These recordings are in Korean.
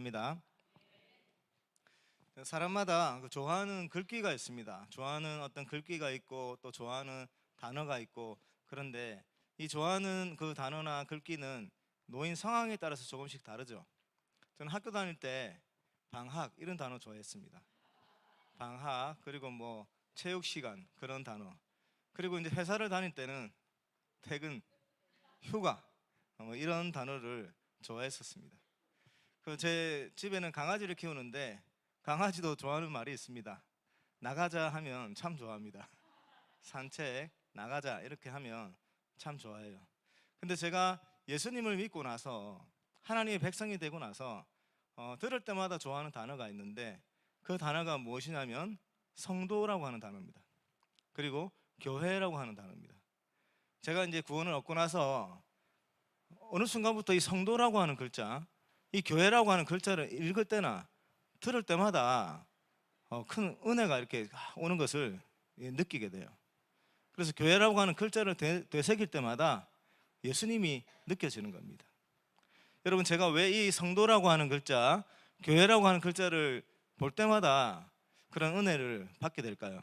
입니다. 사람마다 좋아하는 글귀가 있습니다. 좋아하는 어떤 글귀가 있고 또 좋아하는 단어가 있고, 그런데 이 좋아하는 그 단어나 글귀는 노인 상황에 따라서 조금씩 다르죠. 저는 학교 다닐 때 방학 이런 단어 좋아했습니다. 방학, 그리고 뭐 체육 시간 그런 단어, 그리고 이제 회사를 다닐 때는 퇴근, 휴가 뭐 이런 단어를 좋아했었습니다. 제 집에는 강아지를 키우는데 강아지도 좋아하는 말이 있습니다. 나가자 하면 참 좋아합니다. 산책, 나가자 이렇게 하면 참 좋아해요. 근데 제가 예수님을 믿고 나서 하나님의 백성이 되고 나서 들을 때마다 좋아하는 단어가 있는데, 그 단어가 무엇이냐면 성도라고 하는 단어입니다. 그리고 교회라고 하는 단어입니다. 제가 이제 구원을 얻고 나서 어느 순간부터 이 성도라고 하는 글자, 이 교회라고 하는 글자를 읽을 때나 들을 때마다 큰 은혜가 이렇게 오는 것을 느끼게 돼요. 그래서 교회라고 하는 글자를 되새길 때마다 예수님이 느껴지는 겁니다. 여러분, 제가 왜 이 성도라고 하는 글자, 교회라고 하는 글자를 볼 때마다 그런 은혜를 받게 될까요?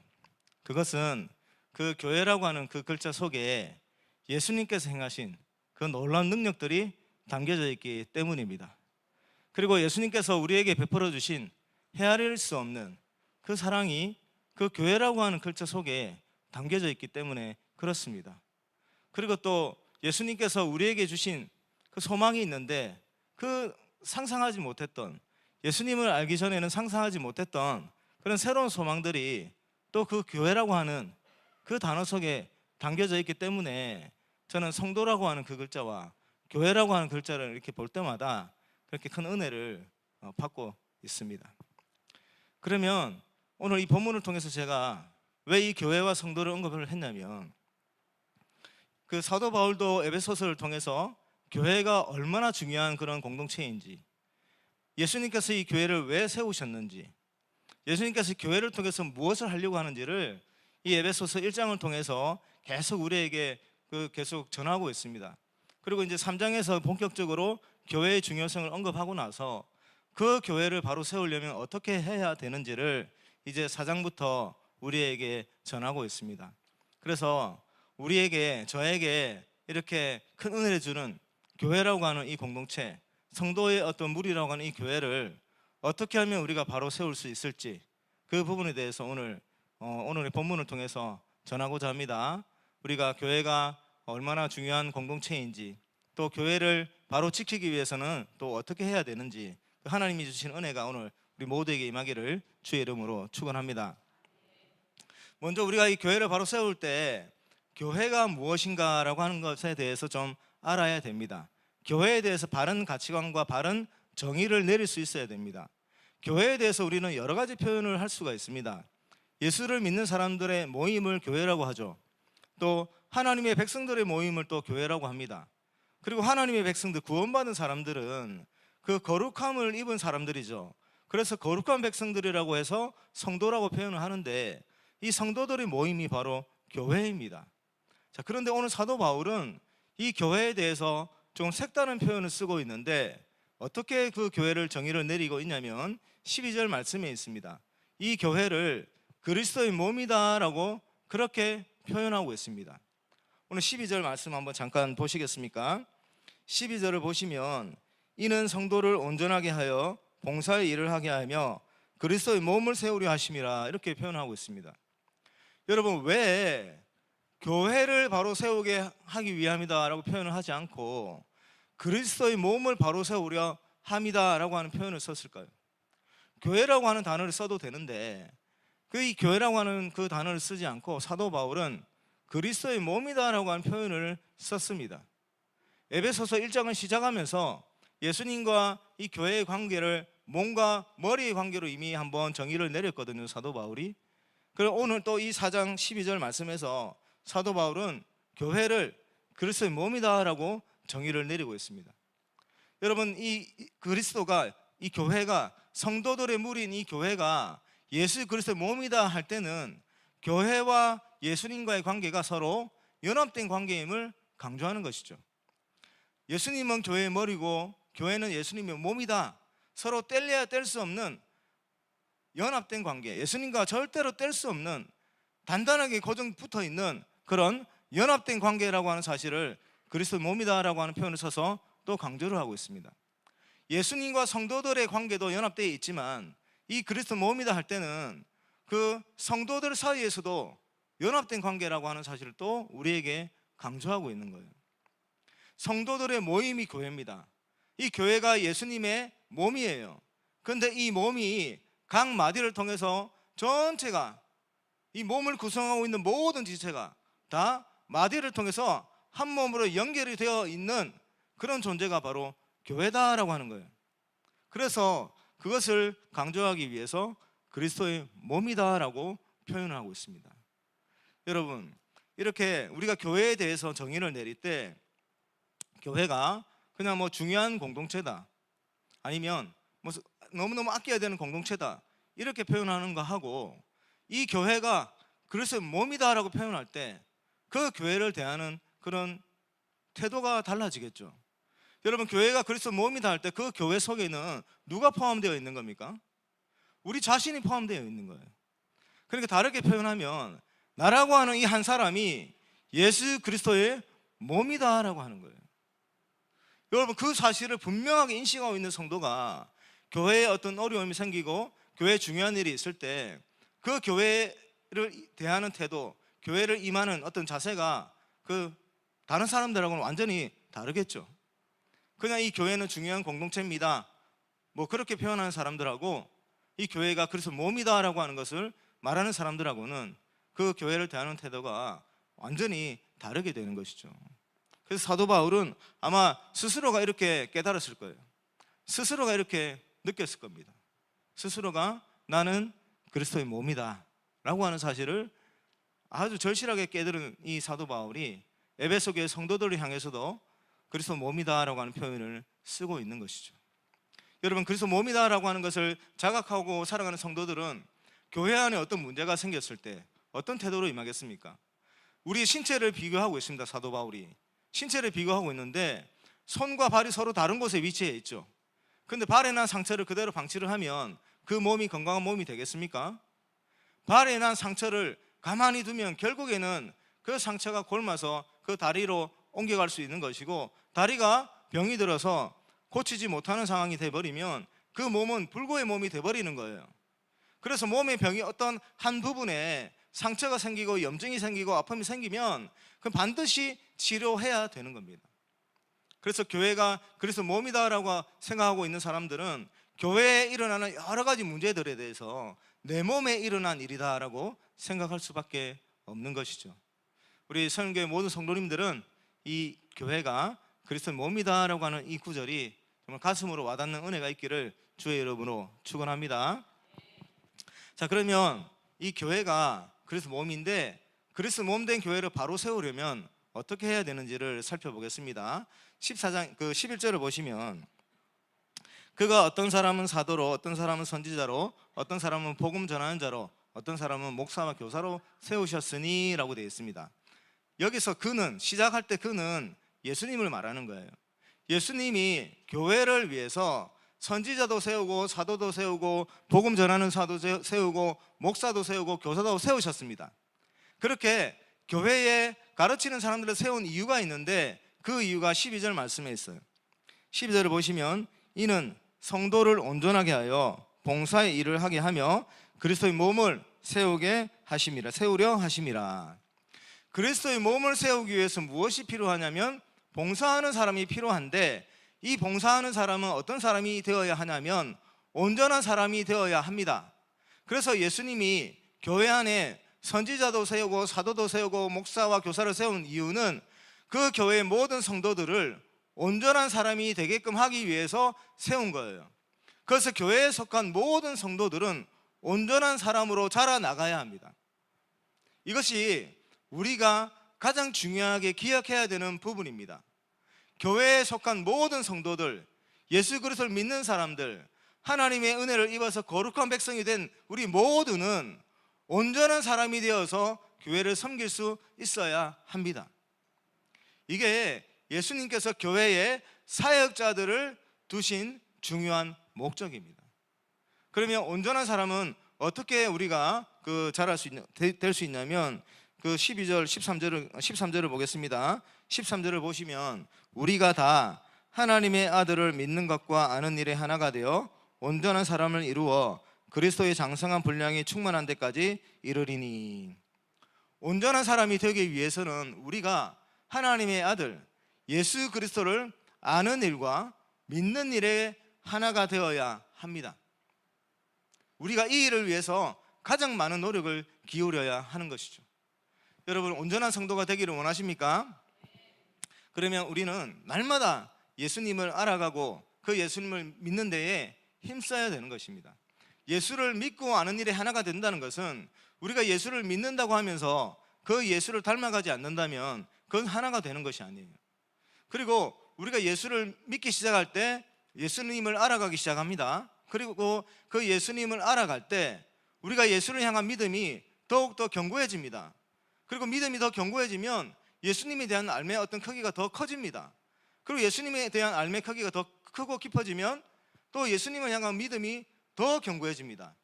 그것은 그 교회라고 하는 그 글자 속에 예수님께서 행하신 그 놀라운 능력들이 담겨져 있기 때문입니다. 그리고 예수님께서 우리에게 베풀어 주신 헤아릴 수 없는 그 사랑이 그 교회라고 하는 글자 속에 담겨져 있기 때문에 그렇습니다. 그리고 또 예수님께서 우리에게 주신 그 소망이 있는데, 그 상상하지 못했던, 예수님을 알기 전에는 상상하지 못했던 그런 새로운 소망들이 또 그 교회라고 하는 그 단어 속에 담겨져 있기 때문에 저는 성도라고 하는 그 글자와 교회라고 하는 글자를 이렇게 볼 때마다 그렇게 큰 은혜를 받고 있습니다. 그러면 오늘 이 본문을 통해서 제가 왜 이 교회와 성도를 언급을 했냐면, 그 사도 바울도 에베소서를 통해서 교회가 얼마나 중요한 그런 공동체인지, 예수님께서 이 교회를 왜 세우셨는지, 예수님께서 교회를 통해서 무엇을 하려고 하는지를 이 에베소서 1장을 통해서 계속 우리에게 계속 전하고 있습니다. 그리고 이제 3장에서 본격적으로 교회의 중요성을 언급하고 나서 그 교회를 바로 세우려면 어떻게 해야 되는지를 이제 4장부터 우리에게 전하고 있습니다. 그래서 우리에게, 저에게 이렇게 큰 은혜를 주는 교회라고 하는 이 공동체, 성도의 어떤 무리라고 하는 이 교회를 어떻게 하면 우리가 바로 세울 수 있을지, 그 부분에 대해서 오늘의 본문을 통해서 전하고자 합니다. 우리가 교회가 얼마나 중요한 공동체인지, 또 교회를 바로 지키기 위해서는 또 어떻게 해야 되는지, 하나님이 주신 은혜가 오늘 우리 모두에게 임하기를 주의 이름으로 축원합니다. 먼저 우리가 이 교회를 바로 세울 때 교회가 무엇인가라고 하는 것에 대해서 좀 알아야 됩니다. 교회에 대해서 바른 가치관과 바른 정의를 내릴 수 있어야 됩니다. 교회에 대해서 우리는 여러 가지 표현을 할 수가 있습니다. 예수를 믿는 사람들의 모임을 교회라고 하죠. 또 하나님의 백성들의 모임을 또 교회라고 합니다. 그리고 하나님의 백성들, 구원받은 사람들은 그 거룩함을 입은 사람들이죠. 그래서 거룩한 백성들이라고 해서 성도라고 표현을 하는데, 이 성도들의 모임이 바로 교회입니다. 자, 그런데 오늘 사도 바울은 이 교회에 대해서 좀 색다른 표현을 쓰고 있는데, 어떻게 그 교회를 정의를 내리고 있냐면 12절 말씀에 있습니다. 이 교회를 그리스도의 몸이다라고 그렇게 표현하고 있습니다. 오늘 12절 말씀 한번 잠깐 보시겠습니까? 12절을 보시면 이는 성도를 온전하게 하여 봉사의 일을 하게 하며 그리스도의 몸을 세우려 하심이라, 이렇게 표현하고 있습니다. 여러분, 왜 교회를 바로 세우게 하기 위함이다라고 표현을 하지 않고 그리스도의 몸을 바로 세우려 함이다라고 하는 표현을 썼을까요? 교회라고 하는 단어를 써도 되는데 이 교회라고 하는 그 단어를 쓰지 않고 사도 바울은 그리스도의 몸이다라고 하는 표현을 썼습니다. 에베소서 1장을 시작하면서 예수님과 이 교회의 관계를 몸과 머리의 관계로 이미 한번 정의를 내렸거든요, 사도 바울이. 그리고 오늘 또 이 4장 12절 말씀에서 사도 바울은 교회를 그리스도의 몸이다라고 정의를 내리고 있습니다. 여러분, 이 그리스도가, 이 교회가, 성도들의 무리인 이 교회가 예수 그리스도의 몸이다 할 때는 교회와 예수님과의 관계가 서로 연합된 관계임을 강조하는 것이죠. 예수님은 교회의 머리고 교회는 예수님의 몸이다. 서로 뗄래야 뗄 수 없는 연합된 관계, 예수님과 절대로 뗄 수 없는 단단하게 고정 붙어 있는 그런 연합된 관계라고 하는 사실을 그리스도의 몸이다라고 하는 표현을 써서 또 강조를 하고 있습니다. 예수님과 성도들의 관계도 연합되어 있지만 이 그리스도 몸이다 할 때는 그 성도들 사이에서도 연합된 관계라고 하는 사실을 또 우리에게 강조하고 있는 거예요. 성도들의 모임이 교회입니다. 이 교회가 예수님의 몸이에요. 그런데 이 몸이 각 마디를 통해서 전체가 이 몸을 구성하고 있는 모든 지체가 다 마디를 통해서 한 몸으로 연결이 되어 있는 그런 존재가 바로 교회다라고 하는 거예요. 그래서 그것을 강조하기 위해서 그리스도의 몸이다라고 표현을 하고 있습니다. 여러분, 이렇게 우리가 교회에 대해서 정의를 내릴 때 교회가 그냥 뭐 중요한 공동체다, 아니면 뭐 너무너무 아껴야 되는 공동체다, 이렇게 표현하는 거 하고 이 교회가 그리스도의 몸이다라고 표현할 때 그 교회를 대하는 그런 태도가 달라지겠죠. 여러분, 교회가 그리스도의 몸이다 할 때 그 교회 속에는 누가 포함되어 있는 겁니까? 우리 자신이 포함되어 있는 거예요. 그러니까 다르게 표현하면 나라고 하는 이 한 사람이 예수 그리스도의 몸이다라고 하는 거예요. 여러분, 그 사실을 분명하게 인식하고 있는 성도가 교회에 어떤 어려움이 생기고 교회에 중요한 일이 있을 때 그 교회를 대하는 태도, 교회를 임하는 어떤 자세가 그 다른 사람들하고는 완전히 다르겠죠. 그냥 이 교회는 중요한 공동체입니다, 뭐 그렇게 표현하는 사람들하고 이 교회가 그래서 몸이다라고 하는 것을 말하는 사람들하고는 그 교회를 대하는 태도가 완전히 다르게 되는 것이죠. 그래서 사도 바울은 아마 스스로가 이렇게 깨달았을 거예요. 스스로가 이렇게 느꼈을 겁니다. 스스로가 나는 그리스도의 몸이다 라고 하는 사실을 아주 절실하게 깨달은 이 사도 바울이 에베소 교회 성도들을 향해서도 그리스도 몸이다 라고 하는 표현을 쓰고 있는 것이죠. 여러분, 그리스도 몸이다 라고 하는 것을 자각하고 살아가는 성도들은 교회 안에 어떤 문제가 생겼을 때 어떤 태도로 임하겠습니까? 우리 신체를 비교하고 있습니다. 사도 바울이 신체를 비교하고 있는데 손과 발이 서로 다른 곳에 위치해 있죠. 근데 발에 난 상처를 그대로 방치를 하면 그 몸이 건강한 몸이 되겠습니까? 발에 난 상처를 가만히 두면 결국에는 그 상처가 곪아서 그 다리로 옮겨갈 수 있는 것이고, 다리가 병이 들어서 고치지 못하는 상황이 돼버리면 그 몸은 불구의 몸이 돼버리는 거예요. 그래서 몸의 병이 어떤 한 부분에 상처가 생기고 염증이 생기고 아픔이 생기면 그럼 반드시 치료해야 되는 겁니다. 그래서 교회가 그래서 몸이다라고 생각하고 있는 사람들은 교회에 일어나는 여러 가지 문제들에 대해서 내 몸에 일어난 일이다라고 생각할 수밖에 없는 것이죠. 우리 선교회 모든 성도님들은 이 교회가 그리스도의 몸이다라고 하는 이 구절이 정말 가슴으로 와닿는 은혜가 있기를 주의 이름으로 축원합니다. 자, 그러면 이 교회가 그리스도 몸인데 그리스도 몸된 교회를 바로 세우려면 어떻게 해야 되는지를 살펴보겠습니다. 14장 11절을 보시면 그가 어떤 사람은 사도로, 어떤 사람은 선지자로, 어떤 사람은 복음 전하는 자로, 어떤 사람은 목사와 교사로 세우셨으니 라고 되어 있습니다. 여기서 그는, 시작할 때 그는 예수님을 말하는 거예요. 예수님이 교회를 위해서 선지자도 세우고 사도도 세우고 복음 전하는 사도 세우고 목사도 세우고 교사도 세우셨습니다. 그렇게 교회에 가르치는 사람들을 세운 이유가 있는데 그 이유가 12절 말씀에 있어요. 12절을 보시면 이는 성도를 온전하게 하여 봉사의 일을 하게 하며 그리스도의 몸을 세우게 하심이라, 세우려 하심이라. 그리스도의 몸을 세우기 위해서 무엇이 필요하냐면 봉사하는 사람이 필요한데, 이 봉사하는 사람은 어떤 사람이 되어야 하냐면 온전한 사람이 되어야 합니다. 그래서 예수님이 교회 안에 선지자도 세우고 사도도 세우고 목사와 교사를 세운 이유는 그 교회의 모든 성도들을 온전한 사람이 되게끔 하기 위해서 세운 거예요. 그래서 교회에 속한 모든 성도들은 온전한 사람으로 자라나가야 합니다. 이것이 우리가 가장 중요하게 기억해야 되는 부분입니다. 교회에 속한 모든 성도들, 예수 그리스도를 믿는 사람들, 하나님의 은혜를 입어서 거룩한 백성이 된 우리 모두는 온전한 사람이 되어서 교회를 섬길 수 있어야 합니다. 이게 예수님께서 교회에 사역자들을 두신 중요한 목적입니다. 그러면 온전한 사람은 어떻게 우리가 자랄 수 될 수 있냐면 12절 13절을 보겠습니다. 13절을 보시면 우리가 다 하나님의 아들을 믿는 것과 아는 일에 하나가 되어 온전한 사람을 이루어 그리스도의 장성한 분량이 충만한 데까지 이르리니. 온전한 사람이 되기 위해서는 우리가 하나님의 아들 예수 그리스도를 아는 일과 믿는 일에 하나가 되어야 합니다. 우리가 이 일을 위해서 가장 많은 노력을 기울여야 하는 것이죠. 여러분, 온전한 성도가 되기를 원하십니까? 그러면 우리는 날마다 예수님을 알아가고 그 예수님을 믿는 데에 힘써야 되는 것입니다. 예수를 믿고 아는 일에 하나가 된다는 것은 우리가 예수를 믿는다고 하면서 그 예수를 닮아가지 않는다면 그건 하나가 되는 것이 아니에요. 그리고 우리가 예수를 믿기 시작할 때 예수님을 알아가기 시작합니다. 그리고 그 예수님을 알아갈 때 우리가 예수를 향한 믿음이 더욱더 견고해집니다. 그리고 믿음이 더 견고해지면 예수님에 대한 알매의 어떤 크기가 더 커집니다. 그리고 예수님에 대한 알매의 크기가 더 크고 깊어지면 또 예수님을 향한 믿음이 더 견고해집니다.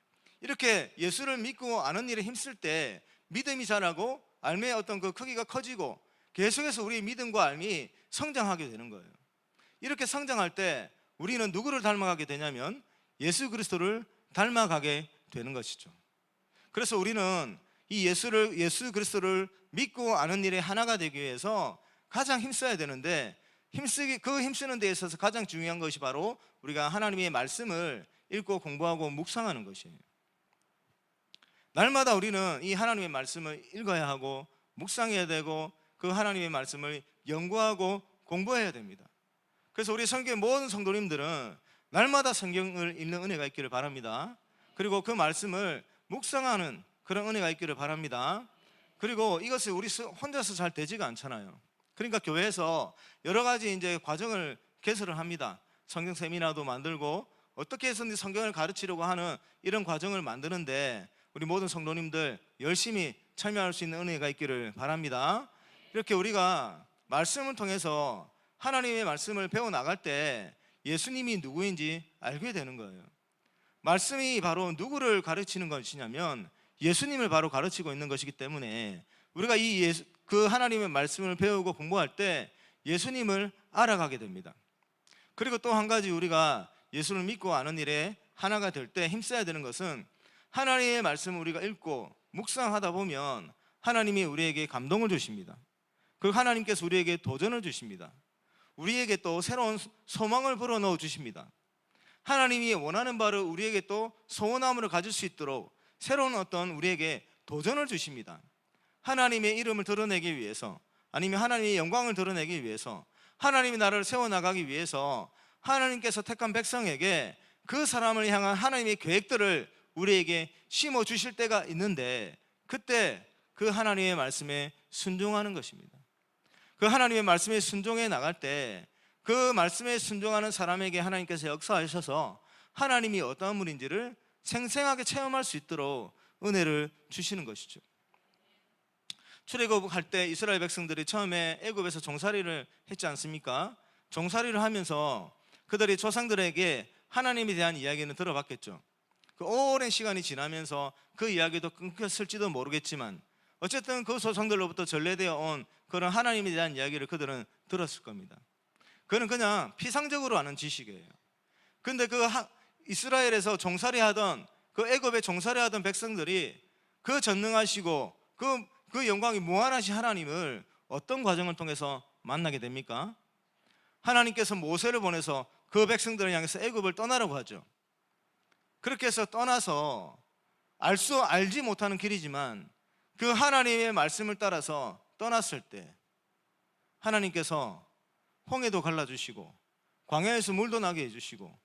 이렇게 예수를 믿고 아는 일에 힘쓸 때 믿음이 자라고 알매의 어떤 그 크기가 커지고 계속해서 우리의 믿음과 알미 성장하게 되는 거예요. 이렇게 성장할 때 우리는 누구를 닮아가게 되냐면 예수 그리스도를 닮아가게 되는 것이죠. 그래서 우리는 이 예수 그리스도를 믿고 아는 일에 하나가 되기 위해서 가장 힘써야 되는데 그 힘쓰는 데 있어서 가장 중요한 것이 바로 우리가 하나님의 말씀을 읽고 공부하고 묵상하는 것이에요. 날마다 우리는 이 하나님의 말씀을 읽어야 하고 묵상해야 되고 그 하나님의 말씀을 연구하고 공부해야 됩니다. 그래서 우리 성경의 모든 성도님들은 날마다 성경을 읽는 은혜가 있기를 바랍니다. 그리고 그 말씀을 묵상하는 그런 은혜가 있기를 바랍니다. 그리고 이것을 우리 혼자서 잘 되지가 않잖아요. 그러니까 교회에서 여러 가지 이제 과정을 개설을 합니다. 성경 세미나도 만들고 어떻게 해서든지 성경을 가르치려고 하는 이런 과정을 만드는데 우리 모든 성도님들 열심히 참여할 수 있는 은혜가 있기를 바랍니다. 이렇게 우리가 말씀을 통해서 하나님의 말씀을 배워나갈 때 예수님이 누구인지 알게 되는 거예요. 말씀이 바로 누구를 가르치는 것이냐면 예수님을 바로 가르치고 있는 것이기 때문에 우리가 그 하나님의 말씀을 배우고 공부할 때 예수님을 알아가게 됩니다. 그리고 또 한 가지 우리가 예수를 믿고 아는 일에 하나가 될 때 힘써야 되는 것은 하나님의 말씀을 우리가 읽고 묵상하다 보면 하나님이 우리에게 감동을 주십니다. 그 하나님께서 우리에게 도전을 주십니다. 우리에게 또 새로운 소망을 불어넣어 주십니다. 하나님이 원하는 바를 우리에게 또 소원함을 가질 수 있도록 새로운 어떤 우리에게 도전을 주십니다. 하나님의 이름을 드러내기 위해서 아니면 하나님의 영광을 드러내기 위해서 하나님이 나를 세워나가기 위해서 하나님께서 택한 백성에게 그 사람을 향한 하나님의 계획들을 우리에게 심어주실 때가 있는데 그때 그 하나님의 말씀에 순종하는 것입니다. 그 하나님의 말씀에 순종해 나갈 때 그 말씀에 순종하는 사람에게 하나님께서 역사하셔서 하나님이 어떠한 분인지를 생생하게 체험할 수 있도록 은혜를 주시는 것이죠. 출애굽할 때 이스라엘 백성들이 처음에 애굽에서 종살이를 했지 않습니까? 종살이를 하면서 그들이 조상들에게 하나님에 대한 이야기는 들어봤겠죠. 그 오랜 시간이 지나면서 그 이야기도 끊겼을지도 모르겠지만 어쨌든 그 조상들로부터 전래되어 온 그런 하나님에 대한 이야기를 그들은 들었을 겁니다. 그는 그냥 피상적으로 아는 지식이에요. 근데 이스라엘에서 종살이하던 그 애굽에 종살이하던 백성들이 그 전능하시고 그 영광이 무한하신 하나님을 어떤 과정을 통해서 만나게 됩니까? 하나님께서 모세를 보내서 그 백성들을 향해서 애굽을 떠나라고 하죠. 그렇게 해서 떠나서 알지 못하는 길이지만 그 하나님의 말씀을 따라서 떠났을 때 하나님께서 홍해도 갈라주시고 광야에서 물도 나게 해주시고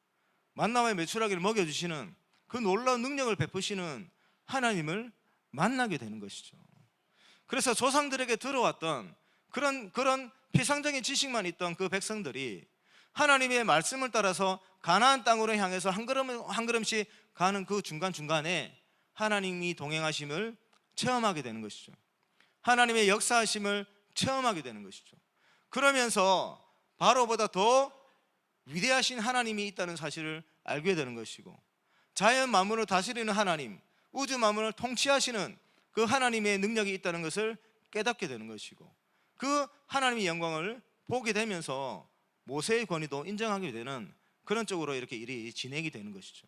만나와 메추라기를 먹여주시는 그 놀라운 능력을 베푸시는 하나님을 만나게 되는 것이죠. 그래서 조상들에게 들어왔던 그런 피상적인 지식만 있던 그 백성들이 하나님의 말씀을 따라서 가나안 땅으로 향해서 한 걸음씩 가는 그 중간중간에 하나님이 동행하심을 체험하게 되는 것이죠. 하나님의 역사하심을 체험하게 되는 것이죠. 그러면서 바로보다 더 위대하신 하나님이 있다는 사실을 알게 되는 것이고, 자연 만물을 다스리는 하나님, 우주 만물을 통치하시는 그 하나님의 능력이 있다는 것을 깨닫게 되는 것이고, 그 하나님의 영광을 보게 되면서 모세의 권위도 인정하게 되는 그런 쪽으로 이렇게 일이 진행이 되는 것이죠.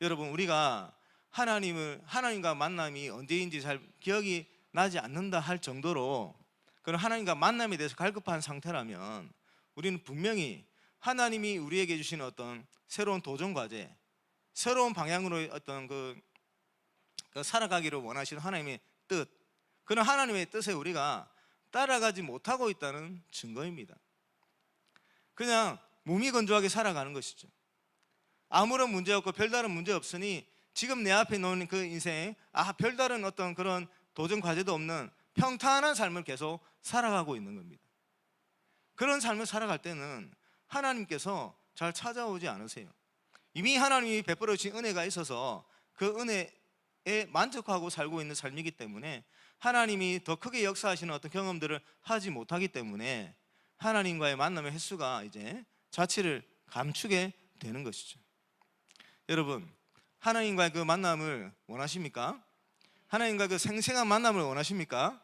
여러분, 우리가 하나님과 만남이 언제인지 잘 기억이 나지 않는다 할 정도로 그런 하나님과 만남에 대해서 갈급한 상태라면, 우리는 분명히 하나님이 우리에게 주시는 어떤 새로운 도전 과제, 새로운 방향으로 어떤 그 살아가기를 원하시는 하나님의 뜻, 그런 하나님의 뜻에 우리가 따라가지 못하고 있다는 증거입니다. 그냥 몸이 건조하게 살아가는 것이죠. 아무런 문제 없고 별다른 문제 없으니 지금 내 앞에 놓는 그 인생, 별다른 어떤 그런 도전 과제도 없는 평탄한 삶을 계속 살아가고 있는 겁니다. 그런 삶을 살아갈 때는 하나님께서 잘 찾아오지 않으세요. 이미 하나님이 베풀어 주신 은혜가 있어서 그 은혜에 만족하고 살고 있는 삶이기 때문에, 하나님이 더 크게 역사하시는 어떤 경험들을 하지 못하기 때문에 하나님과의 만남의 횟수가 이제 자취를 감추게 되는 것이죠. 여러분, 하나님과의 그 만남을 원하십니까? 하나님과 그 생생한 만남을 원하십니까?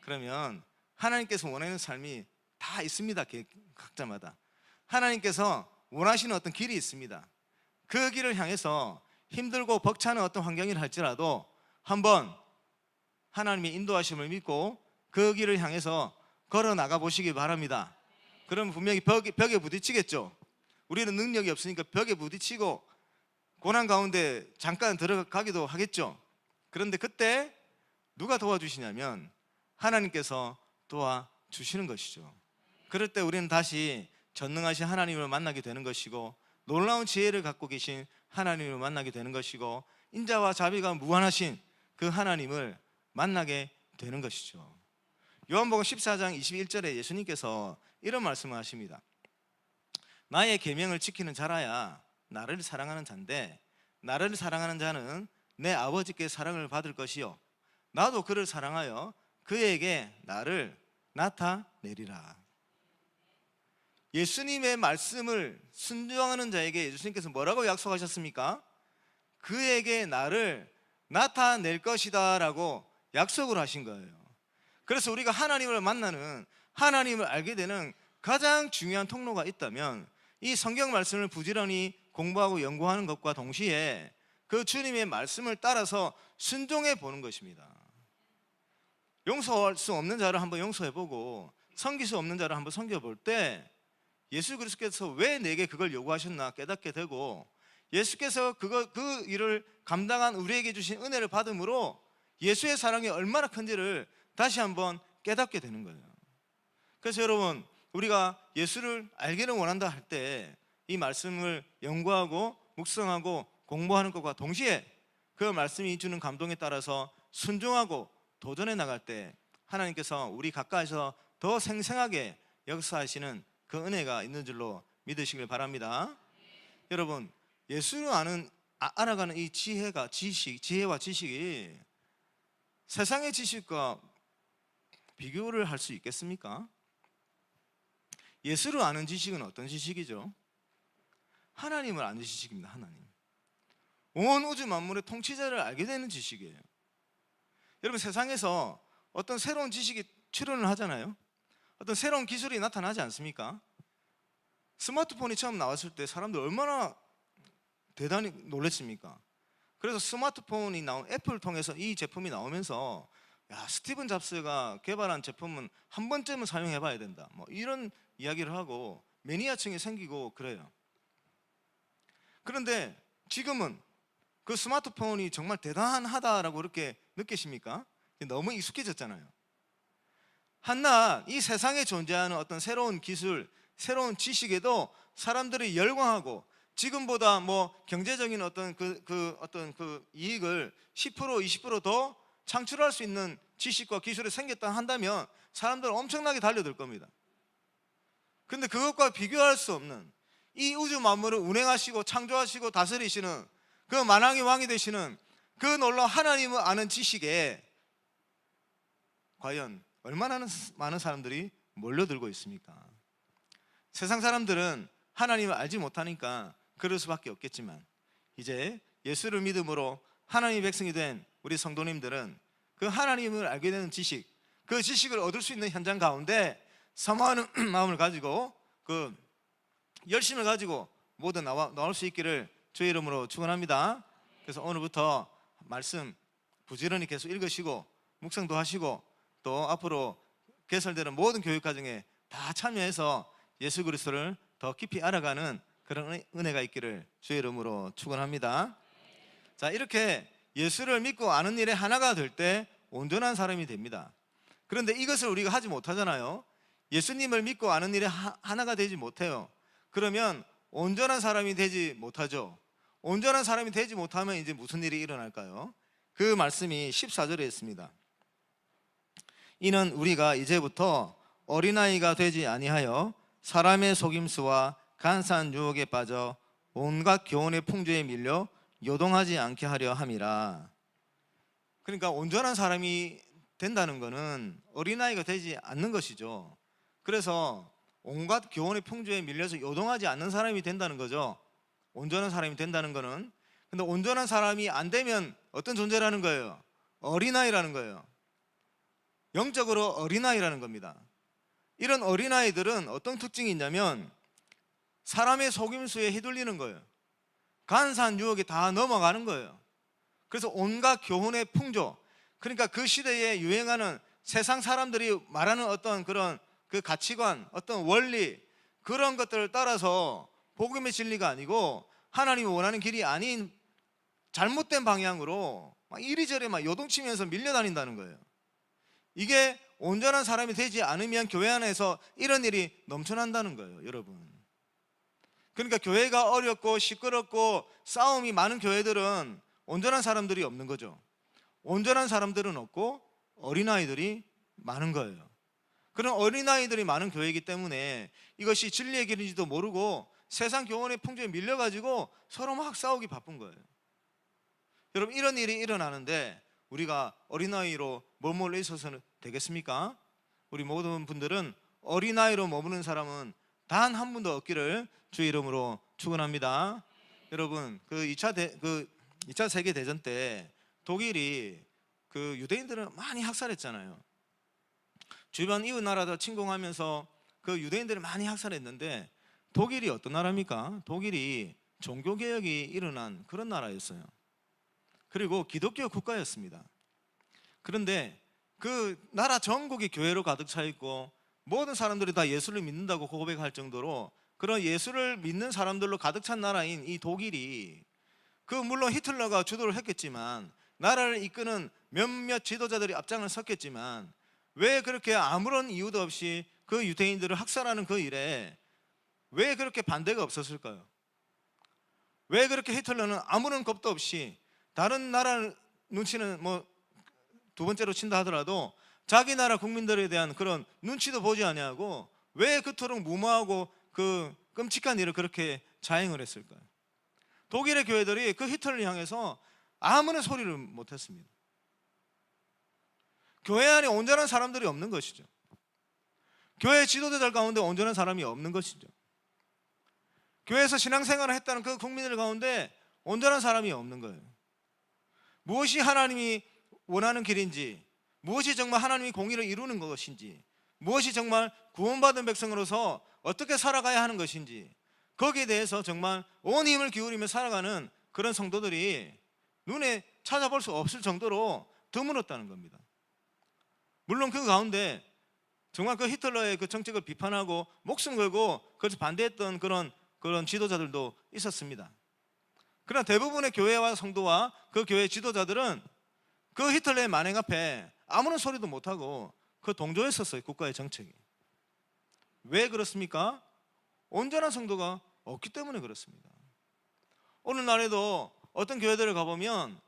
그러면 하나님께서 원하는 삶이 다 있습니다. 각자마다 하나님께서 원하시는 어떤 길이 있습니다. 그 길을 향해서 힘들고 벅차는 어떤 환경이라 할지라도 한번 하나님의 인도하심을 믿고 그 길을 향해서 걸어 나가 보시기 바랍니다. 그러면 분명히 벽에 부딪히겠죠. 우리는 능력이 없으니까 벽에 부딪히고 고난 가운데 잠깐 들어가기도 하겠죠. 그런데 그때 누가 도와주시냐면 하나님께서 도와주시는 것이죠. 그럴 때 우리는 다시 전능하신 하나님을 만나게 되는 것이고, 놀라운 지혜를 갖고 계신 하나님을 만나게 되는 것이고, 인자와 자비가 무한하신 그 하나님을 만나게 되는 것이죠. 요한복음 14장 21절에 예수님께서 이런 말씀을 하십니다. 나의 계명을 지키는 자라야 나를 사랑하는 자인데, 나를 사랑하는 자는 내 아버지께 사랑을 받을 것이요 나도 그를 사랑하여 그에게 나를 나타내리라. 예수님의 말씀을 순종하는 자에게 예수님께서 뭐라고 약속하셨습니까? 그에게 나를 나타낼 것이다 라고 약속을 하신 거예요. 그래서 우리가 하나님을 만나는, 하나님을 알게 되는 가장 중요한 통로가 있다면 이 성경 말씀을 부지런히 공부하고 연구하는 것과 동시에 그 주님의 말씀을 따라서 순종해 보는 것입니다. 용서할 수 없는 자를 한번 용서해보고 섬길 수 없는 자를 한번 섬겨볼 때 예수 그리스도께서 왜 내게 그걸 요구하셨나 깨닫게 되고, 예수께서 그 일을 감당한 우리에게 주신 은혜를 받음으로 예수의 사랑이 얼마나 큰지를 다시 한번 깨닫게 되는 거예요. 그래서 여러분, 우리가 예수를 알기를 원한다 할 때 이 말씀을 연구하고 묵상하고 공부하는 것과 동시에 그 말씀이 주는 감동에 따라서 순종하고 도전해 나갈 때 하나님께서 우리 가까이서 더 생생하게 역사하시는 그 은혜가 있는 줄로 믿으시길 바랍니다. 여러분, 예수를 알아가는 이 지혜와 지식이 세상의 지식과 비교를 할 수 있겠습니까? 예수를 아는 지식은 어떤 지식이죠? 하나님을 아는 지식입니다. 하나님, 온 우주 만물의 통치자를 알게 되는 지식이에요. 여러분, 세상에서 어떤 새로운 지식이 출현을 하잖아요. 어떤 새로운 기술이 나타나지 않습니까? 스마트폰이 처음 나왔을 때 사람들 얼마나 대단히 놀랐습니까? 그래서 스마트폰이 애플을 통해서 이 제품이 나오면서 스티븐 잡스가 개발한 제품은 한 번쯤은 사용해 봐야 된다, 이런 이야기를 하고 매니아층이 생기고 그래요. 그런데 지금은 그 스마트폰이 정말 대단하다라고 그렇게 느끼십니까? 너무 익숙해졌잖아요. 한낱 이 세상에 존재하는 어떤 새로운 기술, 새로운 지식에도 사람들이 열광하고, 지금보다 경제적인 어떤 그 이익을 10% 20% 더 창출할 수 있는 지식과 기술이 생겼다 한다면 사람들은 엄청나게 달려들 겁니다. 근데 그것과 비교할 수 없는 이 우주 만물을 운행하시고 창조하시고 다스리시는 그 만왕의 왕이 되시는 그 놀라운 하나님을 아는 지식에 과연 얼마나 많은 사람들이 몰려들고 있습니까? 세상 사람들은 하나님을 알지 못하니까 그럴 수밖에 없겠지만, 이제 예수를 믿음으로 하나님의 백성이 된 우리 성도님들은 그 하나님을 알게 되는 지식, 그 지식을 얻을 수 있는 현장 가운데 사모하는 마음을 가지고 그 열심을 가지고 모두 나올 수 있기를 주의 이름으로 축원합니다. 그래서 오늘부터 말씀 부지런히 계속 읽으시고 묵상도 하시고 또 앞으로 개설되는 모든 교육 과정에 다 참여해서 예수 그리스도를 더 깊이 알아가는 그런 은혜가 있기를 주의 이름으로 축원합니다. 자, 이렇게 예수를 믿고 아는 일에 하나가 될 때 온전한 사람이 됩니다. 그런데 이것을 우리가 하지 못하잖아요. 예수님을 믿고 아는 일에 하나가 되지 못해요. 그러면 온전한 사람이 되지 못하죠. 온전한 사람이 되지 못하면 이제 무슨 일이 일어날까요? 그 말씀이 14절에 있습니다. 이는 우리가 이제부터 어린아이가 되지 아니하여 사람의 속임수와 간사한 유혹에 빠져 온갖 교훈의 풍조에 밀려 요동하지 않게 하려 함이라. 그러니까 온전한 사람이 된다는 것은 어린아이가 되지 않는 것이죠. 그래서 온갖 교훈의 풍조에 밀려서 요동하지 않는 사람이 된다는 거죠. 온전한 사람이 된다는 것은. 근데 온전한 사람이 안 되면 어떤 존재라는 거예요? 어린아이라는 거예요. 영적으로 어린아이라는 겁니다. 이런 어린아이들은 어떤 특징이 있냐면 사람의 속임수에 휘둘리는 거예요. 간사한 유혹에 다 넘어가는 거예요. 그래서 온갖 교훈의 풍조, 그러니까 그 시대에 유행하는 세상 사람들이 말하는 어떤 그런 그 가치관, 어떤 원리, 그런 것들을 따라서 복음의 진리가 아니고 하나님이 원하는 길이 아닌 잘못된 방향으로 막 이리저리 막 요동치면서 밀려다닌다는 거예요. 이게 온전한 사람이 되지 않으면 교회 안에서 이런 일이 넘쳐난다는 거예요, 여러분. 그러니까 교회가 어렵고 시끄럽고 싸움이 많은 교회들은 온전한 사람들이 없는 거죠. 온전한 사람들은 없고 어린아이들이 많은 거예요. 그런 어린아이들이 많은 교회이기 때문에 이것이 진리의 길인지도 모르고 세상 교훈의 풍조에 밀려가지고 서로 막 싸우기 바쁜 거예요. 여러분, 이런 일이 일어나는데 우리가 어린아이로 머물러 있어서는 되겠습니까? 우리 모든 분들은 어린아이로 머무는 사람은 단 한 분도 없기를 주의 이름으로 축원합니다. 여러분, 그 2차 세계대전 때 독일이 그 유대인들을 많이 학살했잖아요. 주변 이웃 나라들 침공하면서 그 유대인들을 많이 학살했는데 독일이 어떤 나라입니까? 독일이 종교개혁이 일어난 그런 나라였어요. 그리고 기독교 국가였습니다. 그런데 그 나라 전국이 교회로 가득 차 있고 모든 사람들이 다 예수를 믿는다고 고백할 정도로 그런 예수를 믿는 사람들로 가득 찬 나라인 이 독일이, 그 물론 히틀러가 주도를 했겠지만 나라를 이끄는 몇몇 지도자들이 앞장을 섰겠지만 왜 그렇게 아무런 이유도 없이 그 유대인들을 학살하는 그 일에 왜 그렇게 반대가 없었을까요? 왜 그렇게 히틀러는 아무런 겁도 없이 다른 나라 눈치는 뭐 두 번째로 친다 하더라도 자기 나라 국민들에 대한 그런 눈치도 보지 아니하고 왜 그토록 무모하고 그 끔찍한 일을 그렇게 자행을 했을까요? 독일의 교회들이 그 히틀러를 향해서 아무런 소리를 못했습니다. 교회 안에 온전한 사람들이 없는 것이죠. 교회 지도자들 가운데 온전한 사람이 없는 것이죠. 교회에서 신앙생활을 했다는 그 국민들 가운데 온전한 사람이 없는 거예요. 무엇이 하나님이 원하는 길인지, 무엇이 정말 하나님이 공의를 이루는 것인지, 무엇이 정말 구원받은 백성으로서 어떻게 살아가야 하는 것인지, 거기에 대해서 정말 온 힘을 기울이며 살아가는 그런 성도들이 눈에 찾아볼 수 없을 정도로 드물었다는 겁니다. 물론 그 가운데 정말 그 히틀러의 그 정책을 비판하고 목숨 걸고 그래서 반대했던 그런 지도자들도 있었습니다. 그러나 대부분의 교회와 성도와 그 교회 지도자들은 그 히틀러의 만행 앞에 아무런 소리도 못하고 그 동조했었어요. 국가의 정책이. 왜 그렇습니까? 온전한 성도가 없기 때문에 그렇습니다. 오늘날에도 어떤 교회들을 가보면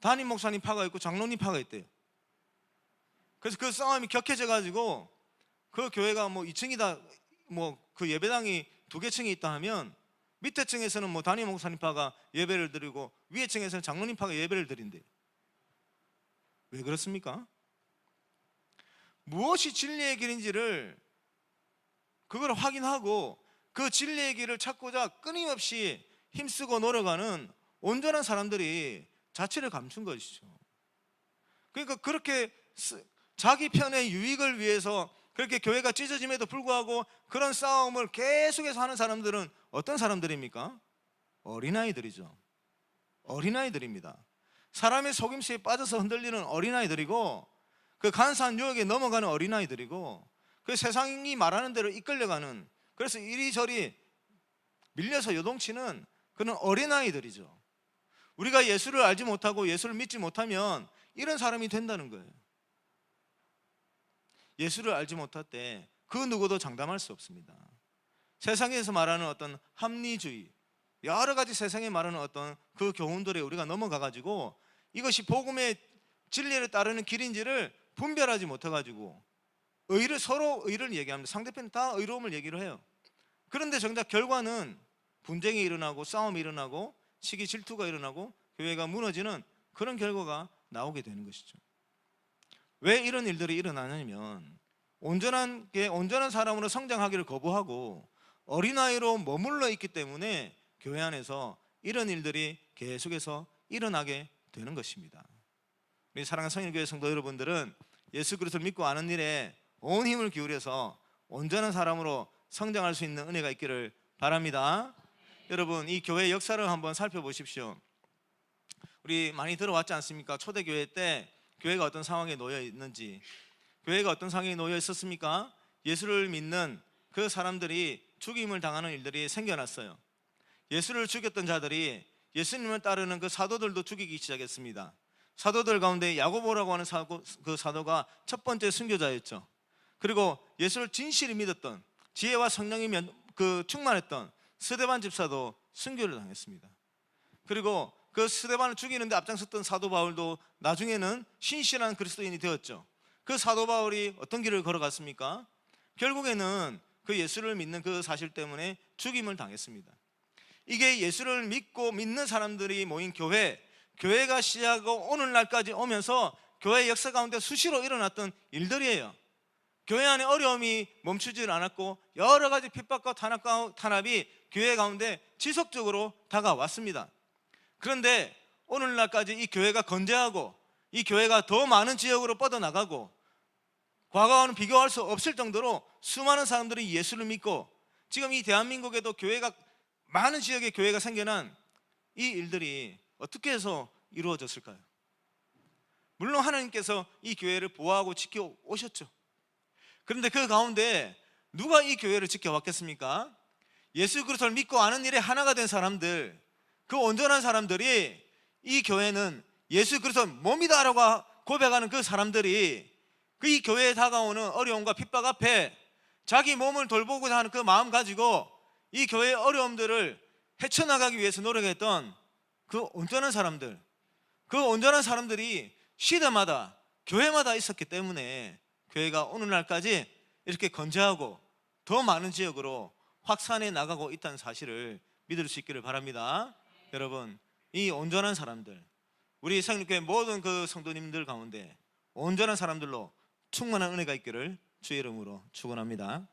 담임 목사님 파가 있고 장로님 파가 있대요. 그래서 그 싸움이 격해져 가지고 그 교회가 뭐 2층이다, 뭐 그 예배당이 2개 층이 있다 하면 밑에 층에서는 뭐 담임 목사님 파가 예배를 드리고 위에 층에서는 장로님 파가 예배를 드린대. 왜 그렇습니까? 무엇이 진리의 길인지를 그걸 확인하고 그 진리의 길을 찾고자 끊임없이 힘쓰고 노력하는 온전한 사람들이 자치를 감춘 것이죠. 그러니까 그렇게 자기 편의 유익을 위해서 그렇게 교회가 찢어짐에도 불구하고 그런 싸움을 계속해서 하는 사람들은 어떤 사람들입니까? 어린아이들이죠. 어린아이들입니다. 사람의 속임수에 빠져서 흔들리는 어린아이들이고, 그 간사한 유혹에 넘어가는 어린아이들이고, 그 세상이 말하는 대로 이끌려가는, 그래서 이리저리 밀려서 요동치는 그런 어린아이들이죠. 우리가 예수를 알지 못하고 예수를 믿지 못하면 이런 사람이 된다는 거예요. 예수를 알지 못할 때 그 누구도 장담할 수 없습니다. 세상에서 말하는 어떤 합리주의, 여러 가지 세상에 말하는 어떤 그 교훈들에 우리가 넘어가가지고 이것이 복음의 진리를 따르는 길인지를 분별하지 못해가지고 서로 의를 얘기합니다. 상대편은 다 의로움을 얘기를 해요. 그런데 정작 결과는 분쟁이 일어나고 싸움이 일어나고 시기 질투가 일어나고 교회가 무너지는 그런 결과가 나오게 되는 것이죠. 왜 이런 일들이 일어나냐면 온전한 사람으로 성장하기를 거부하고 어린아이로 머물러 있기 때문에 교회 안에서 이런 일들이 계속해서 일어나게 되는 것입니다. 우리 사랑하는 성인교회 성도 여러분들은 예수 그리스도를 믿고 아는 일에 온 힘을 기울여서 온전한 사람으로 성장할 수 있는 은혜가 있기를 바랍니다. 여러분, 이 교회의 역사를 한번 살펴보십시오. 우리 많이 들어왔지 않습니까? 초대교회 때 교회가 어떤 상황에 놓여 있는지. 교회가 어떤 상황에 놓여 있었습니까? 예수를 믿는 그 사람들이 죽임을 당하는 일들이 생겨났어요. 예수를 죽였던 자들이 예수님을 따르는 그 사도들도 죽이기 시작했습니다. 사도들 가운데 야고보라고 하는 그 사도가 첫 번째 순교자였죠. 그리고 예수를 진실히 믿었던, 지혜와 성령이 충만했던 스데반 집사도 순교를 당했습니다. 그리고 그 스데반을 죽이는데 앞장섰던 사도 바울도 나중에는 신실한 그리스도인이 되었죠. 그 사도 바울이 어떤 길을 걸어갔습니까? 결국에는 그 예수를 믿는 그 사실 때문에 죽임을 당했습니다. 이게 예수를 믿는 사람들이 모인 교회가 시작하고 오늘날까지 오면서 교회 역사 가운데 수시로 일어났던 일들이에요. 교회 안에 어려움이 멈추질 않았고 여러 가지 핍박과 탄압이 교회 가운데 지속적으로 다가왔습니다. 그런데 오늘날까지 이 교회가 건재하고 이 교회가 더 많은 지역으로 뻗어나가고 과거와는 비교할 수 없을 정도로 수많은 사람들이 예수를 믿고 지금 이 대한민국에도 많은 지역에 교회가 생겨난 이 일들이 어떻게 해서 이루어졌을까요? 물론 하나님께서 이 교회를 보호하고 지켜오셨죠. 그런데 그 가운데 누가 이 교회를 지켜왔겠습니까? 예수 그리스도를 믿고 아는 일에 하나가 된 사람들, 그 온전한 사람들이, 이 교회는 예수 그리스도 몸이다라고 고백하는 그 사람들이 이 교회에 다가오는 어려움과 핍박 앞에 자기 몸을 돌보고자 하는 그 마음 가지고 이 교회의 어려움들을 헤쳐나가기 위해서 노력했던 그 온전한 사람들, 그 온전한 사람들이 시대마다 교회마다 있었기 때문에 교회가 오늘날까지 이렇게 건재하고 더 많은 지역으로 확산해 나가고 있다는 사실을 믿을 수 있기를 바랍니다. 여러분, 이 온전한 사람들, 우리 성령교회 모든 그 성도님들 가운데 온전한 사람들로 충만한 은혜가 있기를 주의 이름으로 축원합니다.